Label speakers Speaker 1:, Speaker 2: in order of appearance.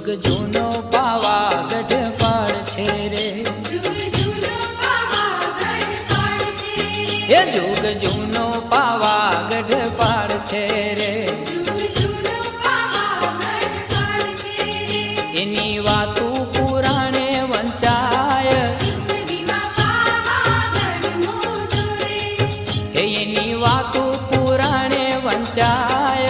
Speaker 1: जुग जूनो पावागढ़ पाड़ छे रे, ये जुग जूनो पावागढ़ पाड़ छे रे। एनी वातू पुराणे वंचाय, एनी वातू पुराणे वंचाय।